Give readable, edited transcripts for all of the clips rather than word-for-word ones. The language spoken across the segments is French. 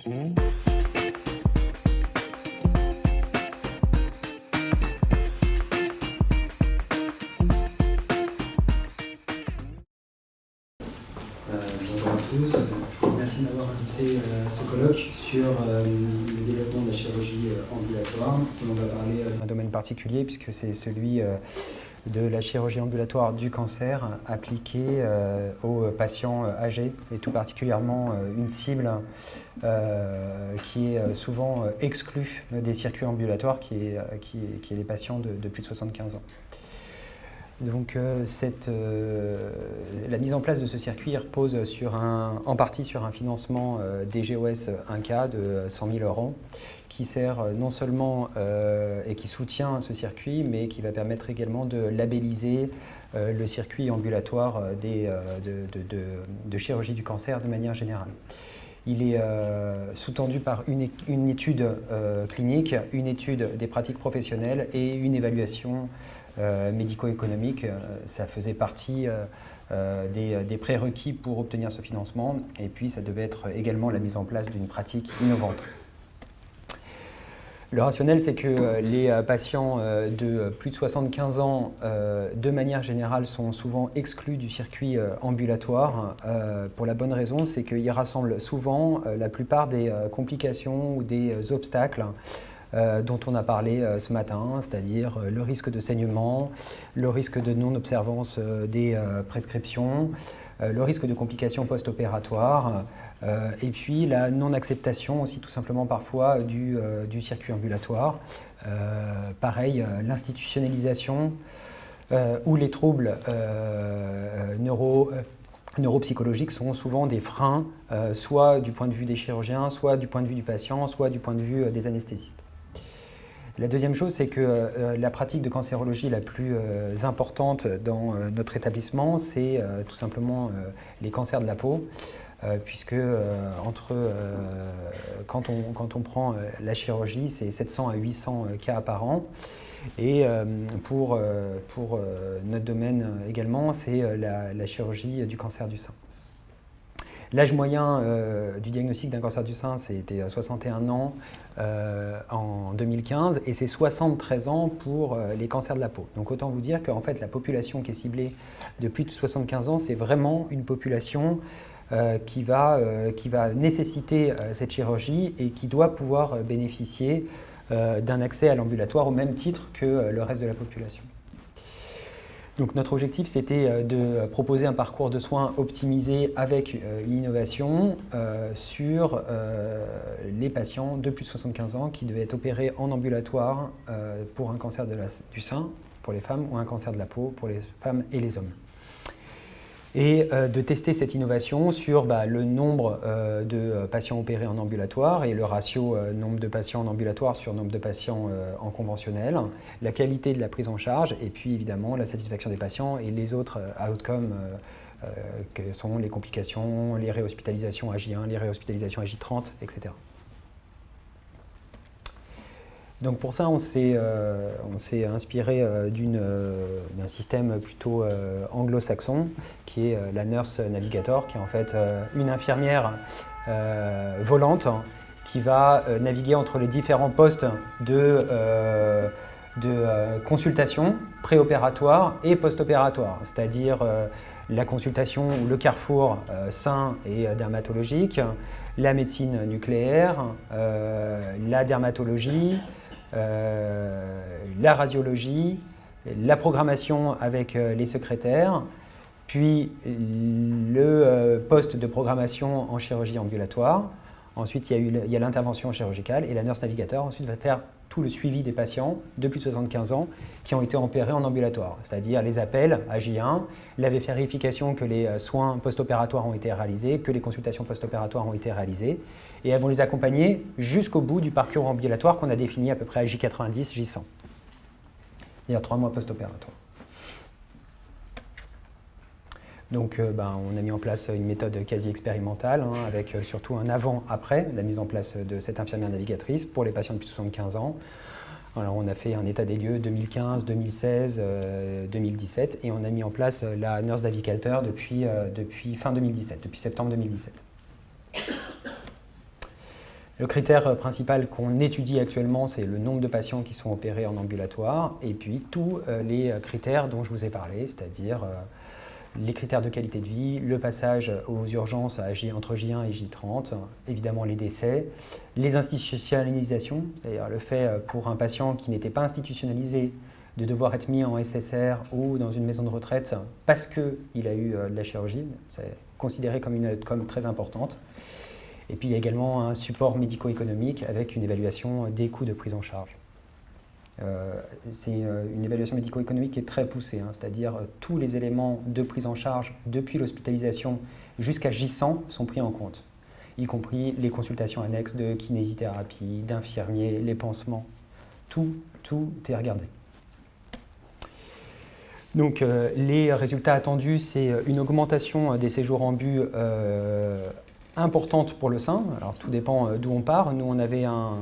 Bonjour à tous, merci de m'avoir invité à ce colloque sur le développement de la chirurgie ambulatoire. On va parler d'un domaine particulier puisque c'est celui de la chirurgie ambulatoire du cancer appliquée aux patients âgés et tout particulièrement une cible qui est souvent exclue des circuits ambulatoires qui est les patients de plus de 75 ans. Donc la mise en place de ce circuit repose en partie sur un financement DGOS 1K de 100 000 € qui sert non seulement et qui soutient ce circuit, mais qui va permettre également de labelliser le circuit ambulatoire de chirurgie du cancer de manière générale. Il est sous-tendu par une étude clinique, une étude des pratiques professionnelles et une évaluation médico-économique. Ça faisait partie des prérequis pour obtenir ce financement, et puis ça devait être également la mise en place d'une pratique innovante. Le rationnel, c'est que les patients de plus de 75 ans, de manière générale, sont souvent exclus du circuit ambulatoire pour la bonne raison, c'est qu'ils rassemblent souvent la plupart des complications ou des obstacles dont on a parlé ce matin, c'est-à-dire le risque de saignement, le risque de non-observance des prescriptions, le risque de complications post-opératoires, et puis la non-acceptation aussi tout simplement parfois du circuit ambulatoire. Pareil, l'institutionnalisation ou les troubles neuropsychologiques sont souvent des freins, soit du point de vue des chirurgiens, soit du point de vue du patient, soit du point de vue des anesthésistes. La deuxième chose, c'est que la pratique de cancérologie la plus importante dans notre établissement, c'est tout simplement les cancers de la peau, puisque quand on prend la chirurgie, c'est 700 à 800 cas par an. Et pour notre domaine également, c'est la chirurgie du cancer du sein. L'âge moyen du diagnostic d'un cancer du sein, c'était 61 ans en 2015 et c'est 73 ans pour les cancers de la peau. Donc autant vous dire qu'en fait la population qui est ciblée de plus de 75 ans, c'est vraiment une population qui va nécessiter cette chirurgie et qui doit pouvoir bénéficier d'un accès à l'ambulatoire au même titre que le reste de la population. Donc notre objectif, c'était de proposer un parcours de soins optimisé avec une innovation sur les patients de plus de 75 ans qui devaient être opérés en ambulatoire pour un cancer du sein pour les femmes ou un cancer de la peau pour les femmes et les hommes. Et de tester cette innovation sur le nombre de patients opérés en ambulatoire et le ratio nombre de patients en ambulatoire sur nombre de patients en conventionnel, la qualité de la prise en charge et puis évidemment la satisfaction des patients et les autres outcomes que sont les complications, les réhospitalisations à J1, les réhospitalisations à J30, etc. Donc pour ça, on s'est inspiré d'un système plutôt anglo-saxon qui est la Nurse Navigator, qui est en fait une infirmière volante qui va naviguer entre les différents postes de consultation préopératoire et post-opératoire, c'est-à-dire la consultation ou le carrefour sein et dermatologique, la médecine nucléaire, la dermatologie, la radiologie, la programmation avec les secrétaires, puis le poste de programmation en chirurgie ambulatoire. Ensuite, il y a l'intervention chirurgicale et la nurse navigateur ensuite va faire tout le suivi des patients de plus de 75 ans qui ont été opérés en ambulatoire, c'est-à-dire les appels à J1, la vérification que les soins post-opératoires ont été réalisés, que les consultations post-opératoires ont été réalisées, et elles vont les accompagner jusqu'au bout du parcours ambulatoire qu'on a défini à peu près à J90, J100, c'est-à-dire 3 mois post-opératoire. Donc on a mis en place une méthode quasi expérimentale avec surtout un avant-après, la mise en place de cette infirmière navigatrice pour les patients de plus de 75 ans. Alors on a fait un état des lieux 2015, 2016, 2017 et on a mis en place la Nurse Navigator depuis fin 2017, depuis septembre 2017. Le critère principal qu'on étudie actuellement, c'est le nombre de patients qui sont opérés en ambulatoire, et puis tous les critères dont je vous ai parlé, c'est-à-dire les critères de qualité de vie, le passage aux urgences entre J1 et J30, évidemment les décès, les institutionnalisations, c'est-à-dire le fait pour un patient qui n'était pas institutionnalisé de devoir être mis en SSR ou dans une maison de retraite parce qu'il a eu de la chirurgie, c'est considéré comme une outcome très importante. Et puis il y a également un support médico-économique avec une évaluation des coûts de prise en charge. C'est une évaluation médico-économique qui est très poussée, hein, c'est-à-dire tous les éléments de prise en charge depuis l'hospitalisation jusqu'à J100 sont pris en compte, y compris les consultations annexes de kinésithérapie, d'infirmiers, les pansements. Tout est regardé. Donc les résultats attendus, c'est une augmentation des séjours en but importante pour le sein. Alors tout dépend d'où on part. Nous, on avait un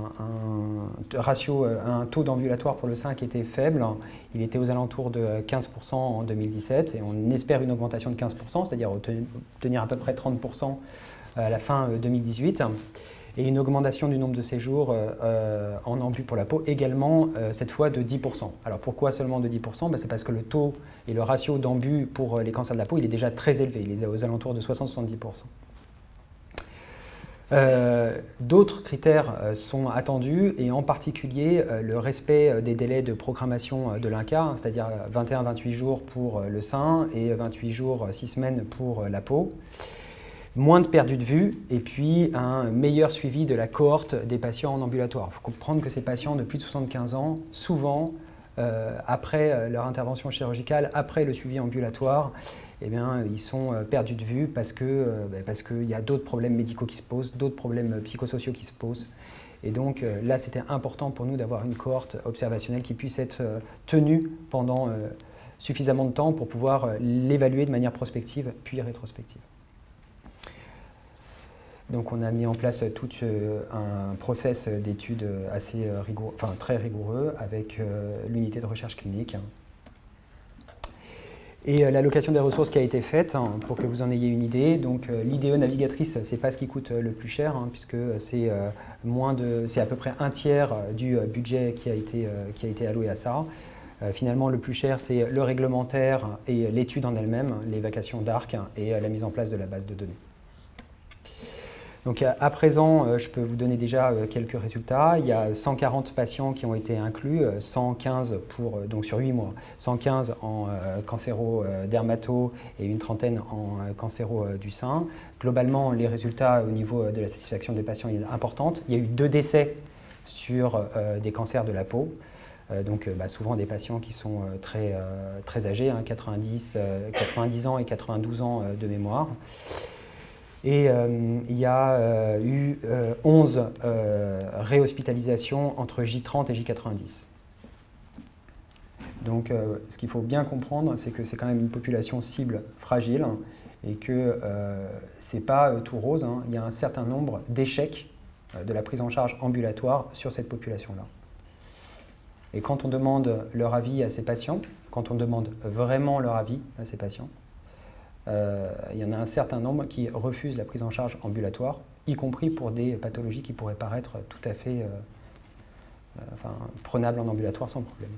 taux d'ambulatoire pour le sein qui était faible. Il était aux alentours de 15% en 2017 et on espère une augmentation de 15%, c'est-à-dire obtenir à peu près 30% à la fin 2018. Et une augmentation du nombre de séjours en ambu pour la peau également, cette fois de 10%. Alors pourquoi seulement de 10%? C'est parce que le taux et le ratio d'ambu pour les cancers de la peau, il est déjà très élevé, il est aux alentours de 60-70%. D'autres critères sont attendus et en particulier le respect des délais de programmation de l'INCa, c'est-à-dire 21-28 jours pour le sein et 28 jours, 6 semaines pour la peau. Moins de perdu de vue et puis un meilleur suivi de la cohorte des patients en ambulatoire. Il faut comprendre que ces patients de plus de 75 ans, souvent, après leur intervention chirurgicale, après le suivi ambulatoire, eh bien, ils sont perdus de vue parce qu'il y a d'autres problèmes médicaux qui se posent, d'autres problèmes psychosociaux qui se posent. Et donc là, c'était important pour nous d'avoir une cohorte observationnelle qui puisse être tenue pendant suffisamment de temps pour pouvoir l'évaluer de manière prospective puis rétrospective. Donc on a mis en place tout un process d'études assez rigoureux, enfin très rigoureux avec l'unité de recherche clinique. Et l'allocation des ressources qui a été faite, hein, pour que vous en ayez une idée, donc l'IDE navigatrice, c'est pas ce qui coûte le plus cher, hein, puisque c'est à peu près un tiers du budget qui a été alloué à ça. Finalement, le plus cher, c'est le réglementaire et l'étude en elle-même, les vacations d'ARC et la mise en place de la base de données. Donc à présent, je peux vous donner déjà quelques résultats. Il y a 140 patients qui ont été inclus, 115 donc sur 8 mois, 115 en cancéro-dermato et une trentaine en cancéro du sein. Globalement, les résultats au niveau de la satisfaction des patients sont importants. Il y a eu 2 décès sur des cancers de la peau. Donc souvent des patients qui sont très âgés, hein, 90 ans et 92 ans de mémoire. Et il y a eu 11 réhospitalisations entre J30 et J90. Donc ce qu'il faut bien comprendre, c'est que c'est quand même une population cible fragile et que ce n'est pas tout rose, hein. Il y a un certain nombre d'échecs de la prise en charge ambulatoire sur cette population-là. Et quand on demande leur avis à ces patients, quand on demande vraiment leur avis à ces patients, il y en a un certain nombre qui refusent la prise en charge ambulatoire, y compris pour des pathologies qui pourraient paraître tout à fait prenables en ambulatoire sans problème.